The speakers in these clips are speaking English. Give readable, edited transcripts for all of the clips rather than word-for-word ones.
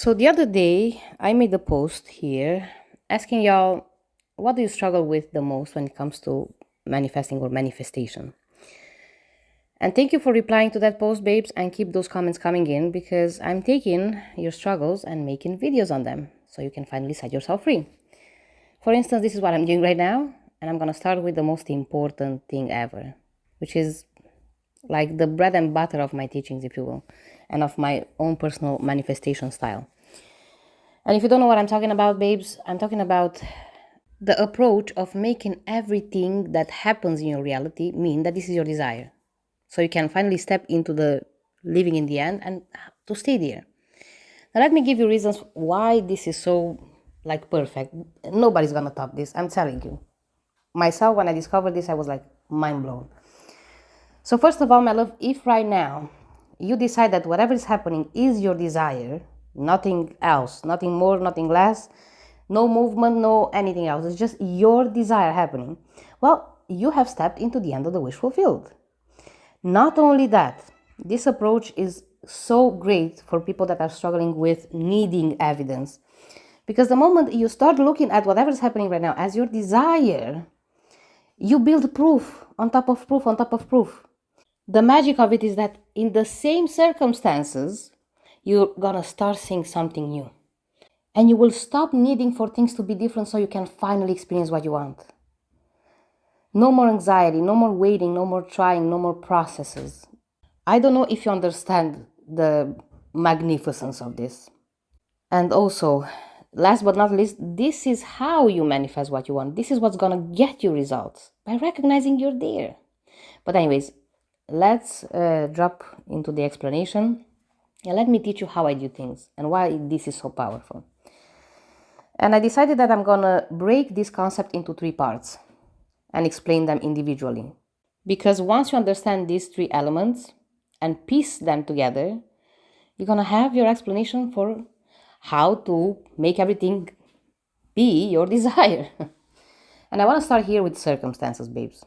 So the other day, I made a post here asking y'all, what do you struggle with the most when it comes to manifesting or manifestation? And thank you for replying to that post, babes, and keep those comments coming in because I'm taking your struggles and making videos on them so you can finally set yourself free. For instance, this is what I'm doing right now, and I'm gonna start with the most important thing ever, which is like the bread and butter of my teachings, if you will, and of my own personal manifestation style. And if you don't know what I'm talking about, babes, I'm talking about the approach of making everything that happens in your reality mean that this is your desire. So you can finally step into the living in the end and to stay there. Now let me give you reasons why this is so perfect. Nobody's gonna top this, I'm telling you. Myself, when I discovered this, I was like mind blown. So first of all, my love, if right now you decide that whatever is happening is your desire, nothing else, nothing more, nothing less, no movement, no anything else, it's just your desire happening, well, you have stepped into the end of the wish fulfilled. Not only that, this approach is so great for people that are struggling with needing evidence. Because the moment you start looking at whatever is happening right now as your desire, you build proof on top of proof on top of proof. The magic of it is that in the same circumstances, you're gonna start seeing something new. And you will stop needing for things to be different so you can finally experience what you want. No more anxiety, no more waiting, no more trying, no more processes. I don't know if you understand the magnificence of this. And also, last but not least, this is how you manifest what you want. This is what's gonna get you results by recognizing you're there. But anyways, let's drop into the explanation and let me teach you how I do things and why this is so powerful. And I decided that I'm gonna break this concept into three parts and explain them individually. Because once you understand these three elements and piece them together, you're gonna have your explanation for how to make everything be your desire. And I wanna start here with circumstances, babes.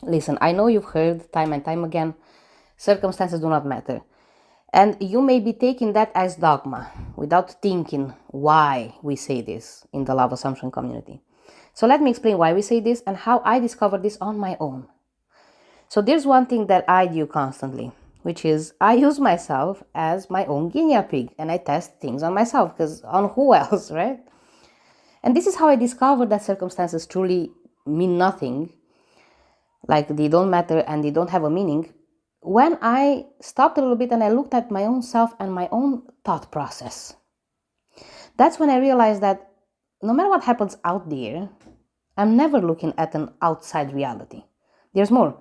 Listen, I know you've heard time and time again, circumstances do not matter. And you may be taking that as dogma without thinking why we say this in the love assumption community. So let me explain why we say this and how I discovered this on my own. So there's one thing that I do constantly, which is I use myself as my own guinea pig and I test things on myself because on who else, right? And this is how I discovered that circumstances truly mean nothing, like they don't matter and they don't have a meaning, when I stopped a little bit and I looked at my own self and my own thought process. That's when I realized that no matter what happens out there, I'm never looking at an outside reality. There's more.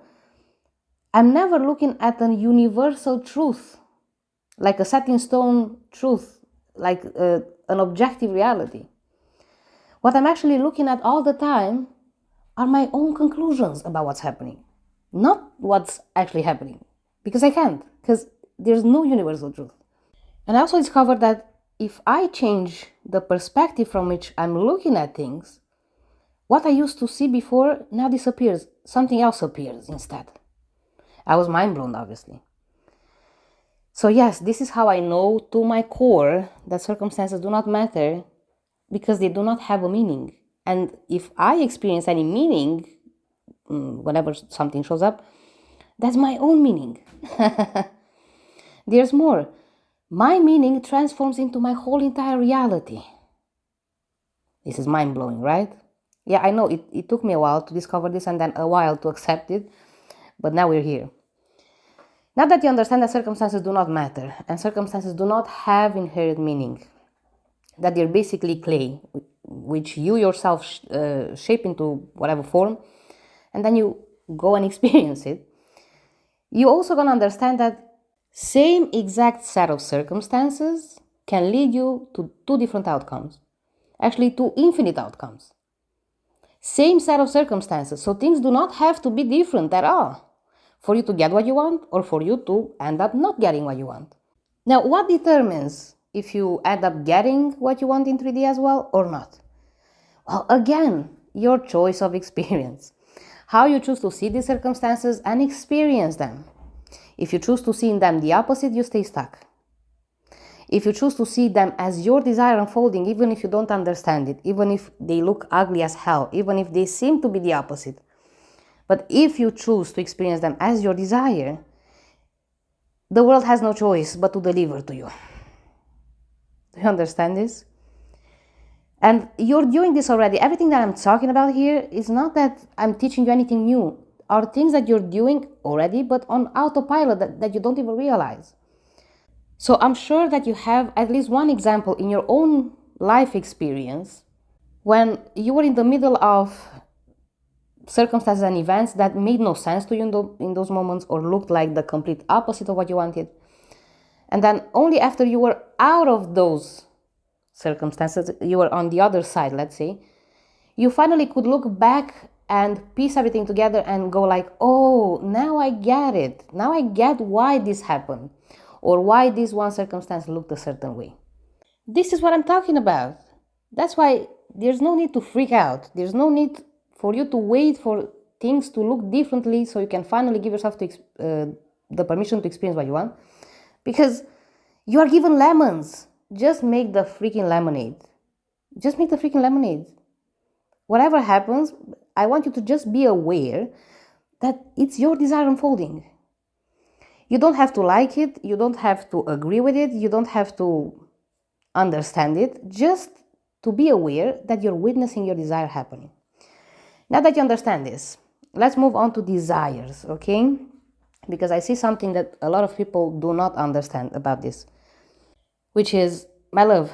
I'm never looking at a universal truth, like a set in stone truth, like an objective reality. What I'm actually looking at all the time are my own conclusions about what's happening, not what's actually happening, because I can't, because there's no universal truth. And I also discovered that if I change the perspective from which I'm looking at things, what I used to see before now disappears. Something else appears instead. I was mind blown, obviously. So yes, this is how I know to my core that circumstances do not matter because they do not have a meaning. And if I experience any meaning, whenever something shows up, that's my own meaning. There's more. My meaning transforms into my whole entire reality. This is mind-blowing, right? Yeah, I know it took me a while to discover this and then a while to accept it, but now we're here. Now that you understand that circumstances do not matter and circumstances do not have inherent meaning, that they're basically clay, which you yourself shape into whatever form, and then you go and experience it, you also gonna understand that same exact set of circumstances can lead you to two different outcomes. Actually, two infinite outcomes. Same set of circumstances, so things do not have to be different at all for you to get what you want or for you to end up not getting what you want. Now, what determines if you end up getting what you want in 3D as well or not? Well, again, your choice of experience. How you choose to see these circumstances and experience them. If you choose to see in them the opposite, you stay stuck. if you choose to see them as your desire unfolding, even if you don't understand it, even if they look ugly as hell, even if they seem to be the opposite, but if you choose to experience them as your desire, the world has no choice but to deliver to you. Do you understand this? And you're doing this already. Everything that I'm talking about here is not that I'm teaching you anything new. Are things that you're doing already, but on autopilot that you don't even realize. So I'm sure that you have at least one example in your own life experience when you were in the middle of circumstances and events that made no sense to you in those moments, or looked like the complete opposite of what you wanted. And then only after you were out of those circumstances, you were on the other side, let's say, you finally could look back and piece everything together and go like, oh, now I get it. Now I get why this happened, or why this one circumstance looked a certain way. This is what I'm talking about. That's why there's no need to freak out. There's no need for you to wait for things to look differently so you can finally give yourself the permission to experience what you want. Because you are given lemons. Just make the freaking lemonade. Just make the freaking lemonade. Whatever happens, I want you to just be aware that it's your desire unfolding. You don't have to like it. You don't have to agree with it. You don't have to understand it. Just to be aware that you're witnessing your desire happening. Now that you understand this, let's move on to desires, okay? Because I see something that a lot of people do not understand about this, which is, my love,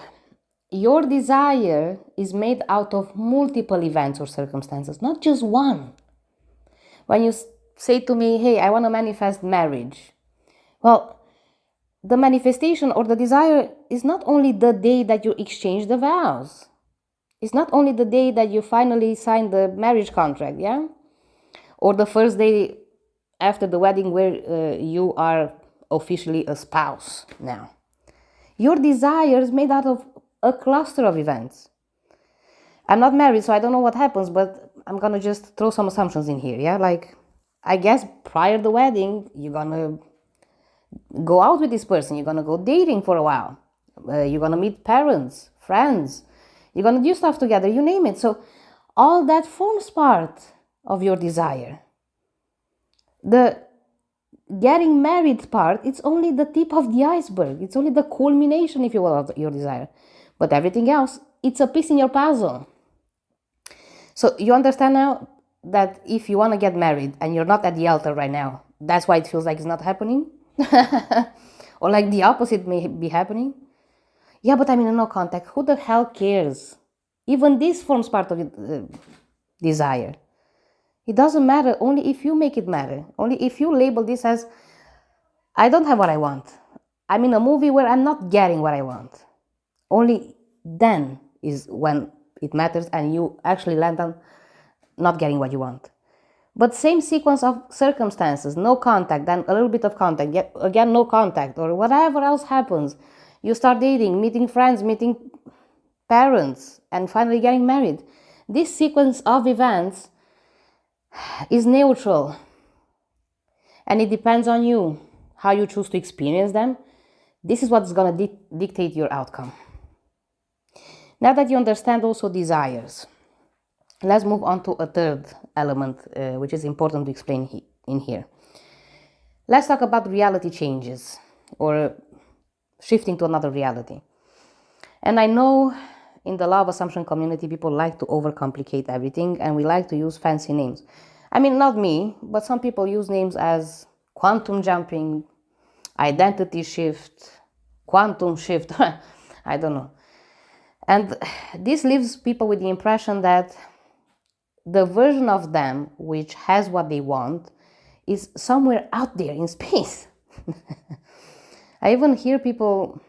your desire is made out of multiple events or circumstances, not just one. When you say to me, hey, I want to manifest marriage, well, the manifestation or the desire is not only the day that you exchange the vows. It's not only the day that you finally sign the marriage contract, yeah? Or the first day after the wedding where you are officially a spouse now. Your desire is made out of a cluster of events. I'm not married, so I don't know what happens, but I'm gonna just throw some assumptions in here, yeah? Like, I guess prior to the wedding, you're gonna go out with this person, you're gonna go dating for a while, you're gonna meet parents, friends, you're gonna do stuff together, you name it. So all that forms part of your desire. The getting married part, it's only the tip of the iceberg. It's only the culmination, if you will, of your desire. But everything else, it's a piece in your puzzle. So you understand now that if you want to get married and you're not at the altar right now, that's why it feels like it's not happening? Or like the opposite may be happening? Yeah, but I'm in a no contact. Who the hell cares? Even this forms part of your desire. It doesn't matter, only if you make it matter. Only if you label this as, I don't have what I want. I'm in a movie where I'm not getting what I want. Only then is when it matters and you actually land on not getting what you want. But same sequence of circumstances, no contact, then a little bit of contact, yet again no contact, or whatever else happens. You start dating, meeting friends, meeting parents, and finally getting married. This sequence of events is neutral, and it depends on you, how you choose to experience them. This is what's going to dictate your outcome. Now that you understand also desires, let's move on to a third element, which is important to explain in here. Let's talk about reality changes, or shifting to another reality. And I know in the law of assumption community, people like to overcomplicate everything, and we like to use fancy names. I mean, not me, but some people use names as quantum jumping, identity shift, quantum shift, I don't know. And this leaves people with the impression that the version of them which has what they want is somewhere out there in space. I even hear people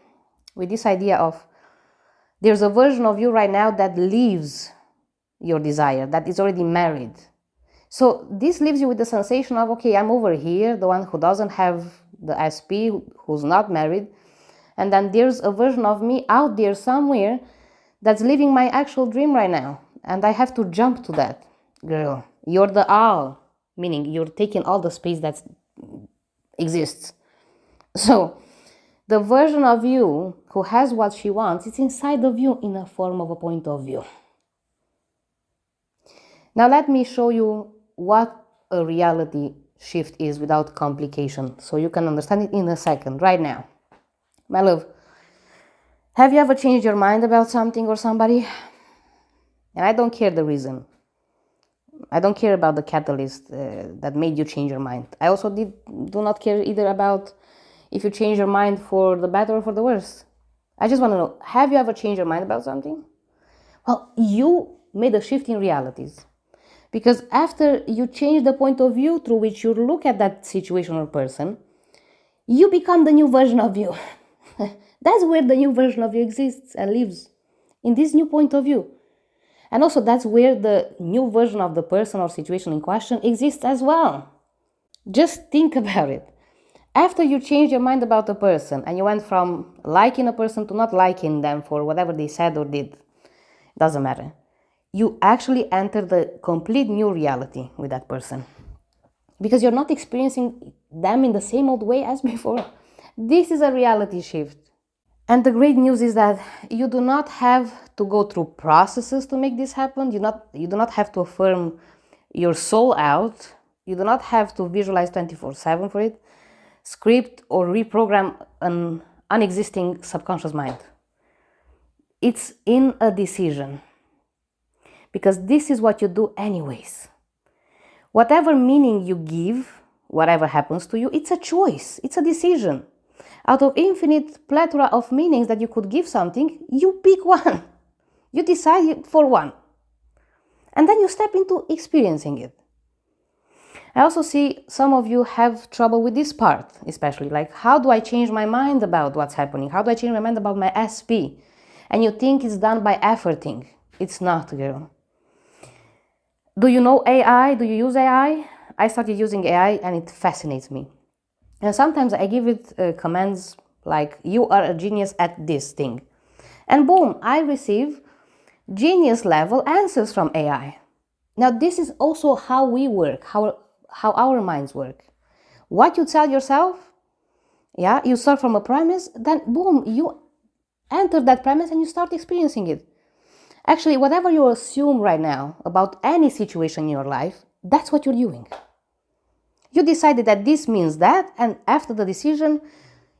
with this idea of, there's a version of you right now that lives your desire, that is already married. So this leaves you with the sensation of, okay, I'm over here, the one who doesn't have the SP, who's not married, and then there's a version of me out there somewhere that's living my actual dream right now, and I have to jump to that. Girl, you're the all, meaning you're taking all the space that exists. So The version of you who has what she wants, it's inside of you in a form of a point of view. Now let me show you what a reality shift is without complication, so you can understand it in a second, right now. My love, have you ever changed your mind about something or somebody? And I don't care the reason. I don't care about the catalyst that made you change your mind. I also do not care either about if you change your mind for the better or for the worse. I just want to know, have you ever changed your mind about something? Well, you made a shift in realities. Because after you change the point of view through which you look at that situation or person, you become the new version of you. That's where the new version of you exists and lives, in this new point of view. And also that's where the new version of the person or situation in question exists as well. Just think about it. After you change your mind about a person and you went from liking a person to not liking them for whatever they said or did, doesn't matter, you actually enter the complete new reality with that person. Because you're not experiencing them in the same old way as before. This is a reality shift. And the great news is that you do not have to go through processes to make this happen. You do not have to affirm your soul out. You do not have to visualize 24/7 for it, script or reprogram an unexisting subconscious mind. It's in a decision. Because this is what you do anyways. Whatever meaning you give, whatever happens to you, it's a choice, it's a decision. Out of infinite plethora of meanings that you could give something, you pick one. You decide for one. And then you step into experiencing it. I also see some of you have trouble with this part, especially like, how do I change my mind about what's happening? How do I change my mind about my SP? And you think it's done by efforting. It's not, girl. Do you know AI? Do you use AI? I started using AI and it fascinates me. And sometimes I give it commands like, you are a genius at this thing. And boom, I receive genius level answers from AI. Now this is also how we work, how our minds work. What you tell yourself, yeah, you start from a premise, then boom, you enter that premise and you start experiencing it. Actually, whatever you assume right now about any situation in your life, that's what you're doing. You decided that this means that, and after the decision,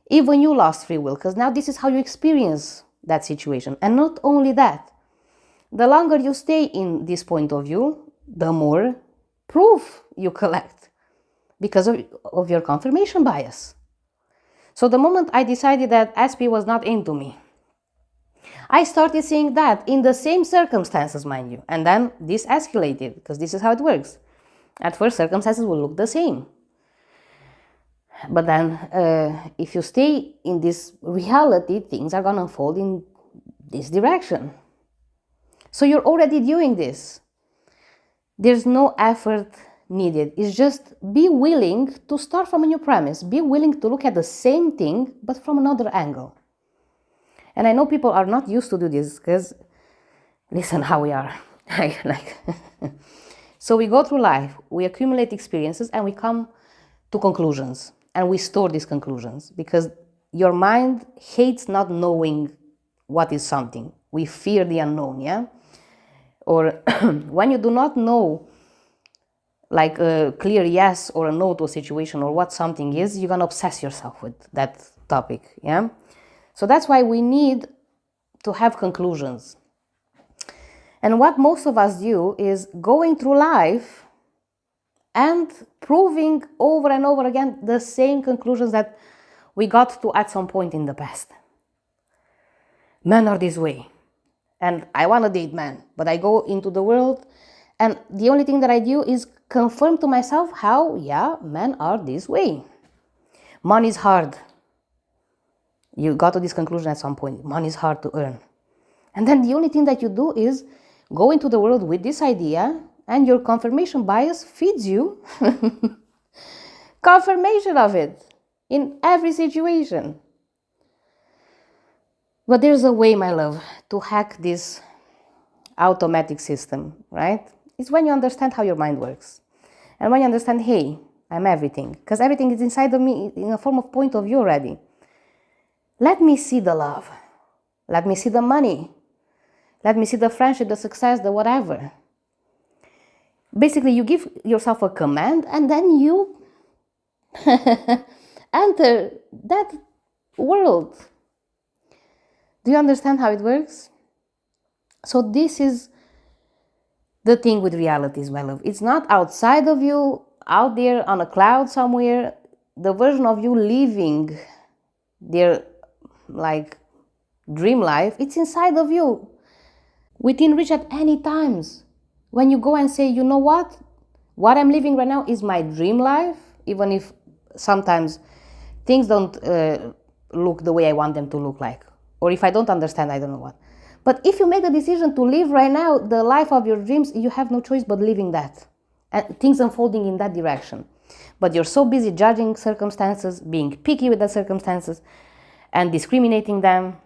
even you lost free will, because now this is how you experience that situation. And not only that, the longer you stay in this point of view, the more proof you collect because of your confirmation bias. So the moment I decided that SP was not into me, I started seeing that in the same circumstances, mind you. And then this escalated, because this is how it works. At first, circumstances will look the same. But then, if you stay in this reality, things are gonna unfold in this direction. So you're already doing this. There's no effort needed. It's just be willing to start from a new premise. Be willing to look at the same thing, but from another angle. And I know people are not used to do this, because listen how we are. So we go through life, we accumulate experiences, and we come to conclusions. And we store these conclusions, because your mind hates not knowing what is something. We fear the unknown, yeah? Or when you do not know, like a clear yes or a no to a situation or what something is, you're gonna obsess yourself with that topic, yeah? So that's why we need to have conclusions. And what most of us do is going through life and proving over and over again the same conclusions that we got to at some point in the past. Men are this way, and I want to date men, but I go into the world and the only thing that I do is confirm to myself how, yeah, men are this way. Money is hard. You got to this conclusion at some point. Money is hard to earn. And then the only thing that you do is go into the world with this idea, and your confirmation bias feeds you confirmation of it in every situation. But there's a way, my love, to hack this automatic system, right? It's when you understand how your mind works. And when you understand, hey, I'm everything, because everything is inside of me in a form of point of view already. Let me see the love. Let me see the money. Let me see the friendship, the success, the whatever. Basically, you give yourself a command and then you enter that world. Do you understand how it works? So this is the thing with realities, my love. It's not outside of you, out there on a cloud somewhere. The version of you living their like dream life, it's inside of you, within reach at any times. When you go and say, you know what I'm living right now is my dream life, even if sometimes things don't look the way I want them to look like, or if I don't understand, I don't know what. But if you make the decision to live right now the life of your dreams, you have no choice but living that, and things unfolding in that direction. But you're so busy judging circumstances, being picky with the circumstances, and discriminating them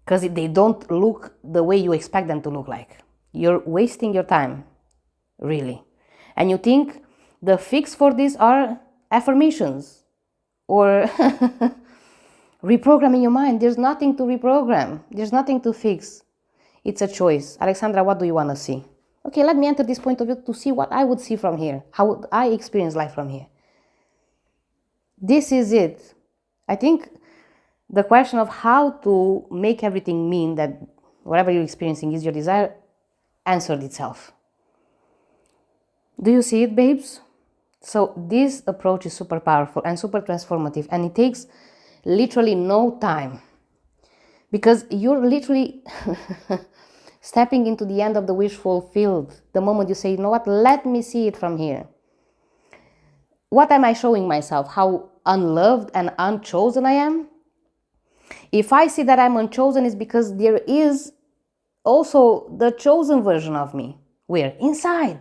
because they don't look the way you expect them to look like. You're wasting your time, really. And you think the fix for this are affirmations or reprogramming your mind. There's nothing to reprogram, there's nothing to fix. It's a choice. Alexandra, what do you want to see? Okay, let me enter this point of view to see what I would see from here. How would I experience life from here? This is it. I think the question of how to make everything mean that whatever you're experiencing is your desire answered itself. Do you see it, babes? So this approach is super powerful and super transformative, and it takes literally no time, because you're literally stepping into the end of the wish fulfilled the moment you say, you know what, let me see it from here. What am I showing myself? How unloved and unchosen I am? If I see that I'm unchosen, it's because there is also the chosen version of me. Where? Inside.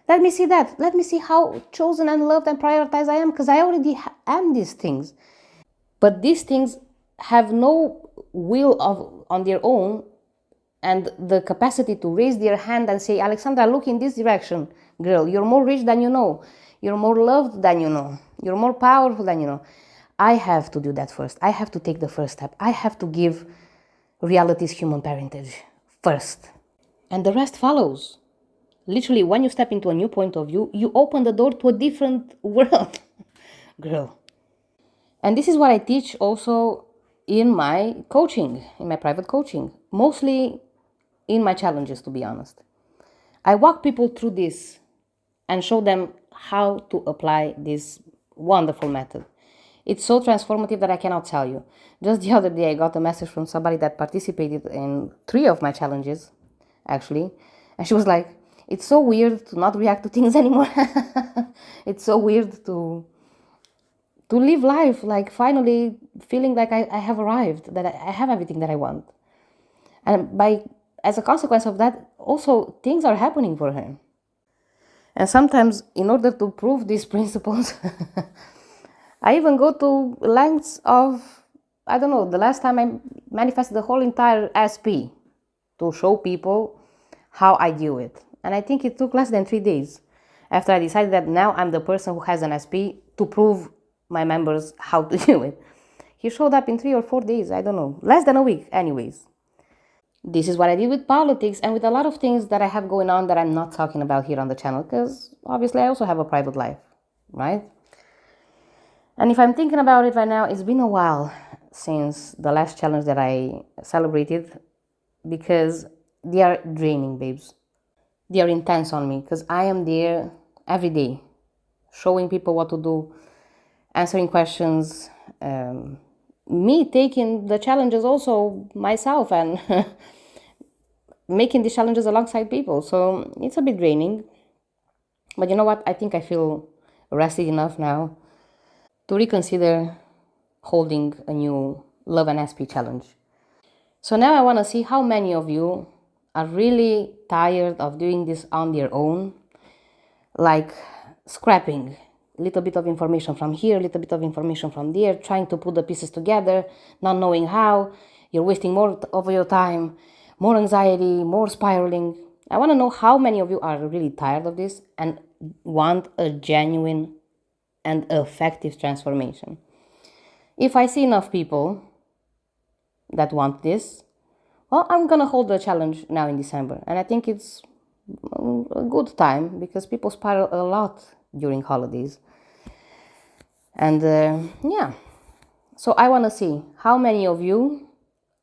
Let me see that. Let me see how chosen and loved and prioritized I am, because I already am these things. But these things have no will on their own and the capacity to raise their hand and say, Alexandra, look in this direction. Girl, you're more rich than you know. You're more loved than you know. You're more powerful than you know. I have to do that first. I have to take the first step. I have to give reality's human parentage first. And the rest follows. Literally, when you step into a new point of view, you open the door to a different world. Girl. And this is what I teach also in my coaching, in my private coaching. Mostly in my challenges, to be honest. I walk people through this and show them how to apply this wonderful method. It's so transformative that I cannot tell you. Just the other day, I got a message from somebody that participated in 3 of my challenges, actually. And she was like, it's so weird to not react to things anymore. It's so weird to live life, like finally feeling like I have arrived, that I have everything that I want. And as a consequence of that, also things are happening for her. And sometimes, in order to prove these principles, I even go to lengths of, I don't know, the last time I manifested the whole entire SP to show people how I do it. And I think it took less than 3 days after I decided that now I'm the person who has an SP to prove my members how to do it. He showed up in 3 or 4 days, I don't know, less than a week anyways. This is what I did with politics and with a lot of things that I have going on that I'm not talking about here on the channel, because obviously I also have a private life, right? And if I'm thinking about it right now, it's been a while since the last challenge that I celebrated, because they are draining, babes. They are intense on me, because I am there every day, showing people what to do, answering questions, me taking the challenges also myself and making these challenges alongside people. So it's a bit draining. But you know what? I think I feel rested enough now to reconsider holding a new Love and SP challenge. So now I want to see how many of you are really tired of doing this on their own, like scrapping a little bit of information from here, a little bit of information from there, trying to put the pieces together, not knowing how. You're wasting more of your time, more anxiety, more spiraling. I want to know how many of you are really tired of this and want a genuine and effective transformation. If I see enough people, that want this, well, I'm gonna hold the challenge now in December, and I think it's a good time because people spiral a lot during holidays. And yeah, so I want to see how many of you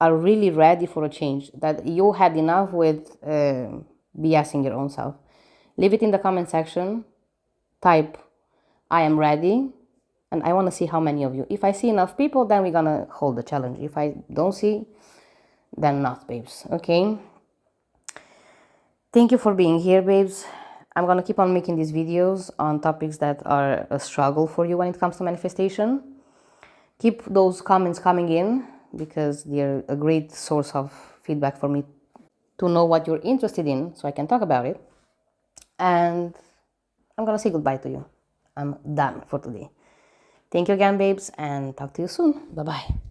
are really ready for a change, that you had enough with BSing your own self. Leave it in the comment section, type I am ready, and I want to see how many of you. If I see enough people, then we're gonna hold the challenge. If I don't see, then not, babes. Okay, thank you for being here, babes. I'm gonna keep on making these videos on topics that are a struggle for you when it comes to manifestation. Keep those comments coming in because they're a great source of feedback for me to know what you're interested in so I can talk about it. And I'm gonna say goodbye to you. I'm done for today. Thank you again, babes, and talk to you soon. Bye bye.